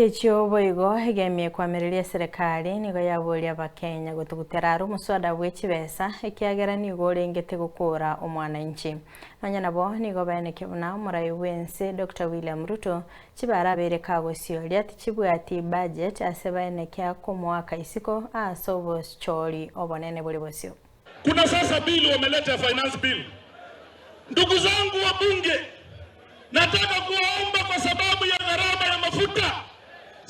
Kicho boigo hegemie kwamiriria serikali nigo yaburia abakenya gutugutera aro muswada bw'ekibesa ekiagera nigo rengete gukura omwananchi nanya nabo nigo baeneke buna omurai wense Dr. William Ruto kibara bereka gosio ati kibwati budget ase baeneke akomwaka isiko asobo chori obonene buli bosio. Kuna sasa bill wameleta finance bill. Ndugu zangu wabunge, nataka kuwaomba kwa sababu ya gharama ya mafuta.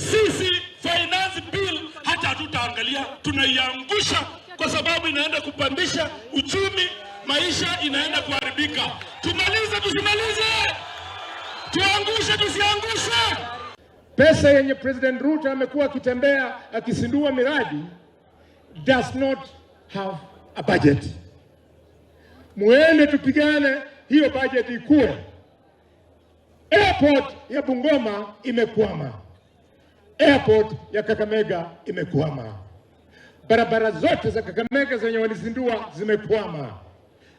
Sisi finance bill hata hatutaangalia, tunaiangusha kwa sababu inaenda kupandisha uchumi, maisha inaenda kuharibika. Tumalize tusimalize, tuangushe tusiangushe. Pesa yenye President Ruto amekuwa akitembea akisindua miradi does not have a budget. Muende tupigane hiyo budget ikue. Airport ya Bungoma imekwama. Airport ya Kakamega imekwama. Barabara zote za Kakamega zenye walizindua zimekwama.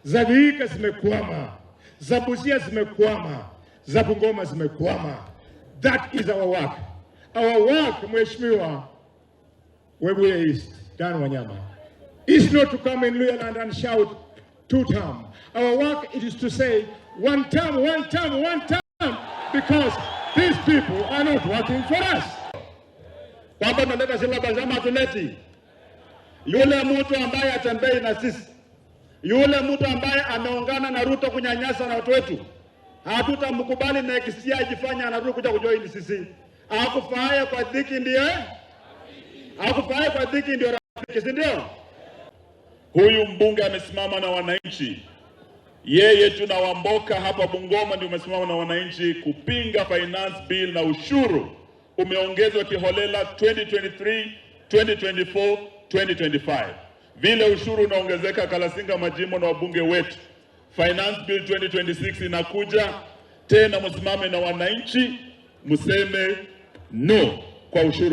Za Vihiga zimekwama. Za Busia zimekwama. Za Bungoma zimekwama. That is our work. Our work, Mheshimiwa Webuye East, Dan Wanyama, is not to come in Luyaland and shout two term. Our work is to say one term, one term, one term, because these people are not working for us. Kwamba tunaleta silaba zama tuleti. Yule mtu ambaye atembei na sisi, yule mtu ambaye ameungana na Ruto kunyanyasa na watu wetu, hatutamkubali na kisia ajifanya anarudi kuja kujoin sisi. Hakufaye kwa dhiki ndio hakufaye kwa dhiki ndio rafiki, si ndio? Huyu mbunge amesimama na wananchi. Yeye tuna Wamboka hapa Bungoma ndio umesimama na wananchi kupinga finance bill na ushuru umeongezwa kiholela 2023, 2024, 2025. Vile ushuru unaongezeka Kalasinga, majimbo na wabunge wetu. Finance bill 2026 inakuja tena, msimame na wananchi, mseme no kwa ushuru.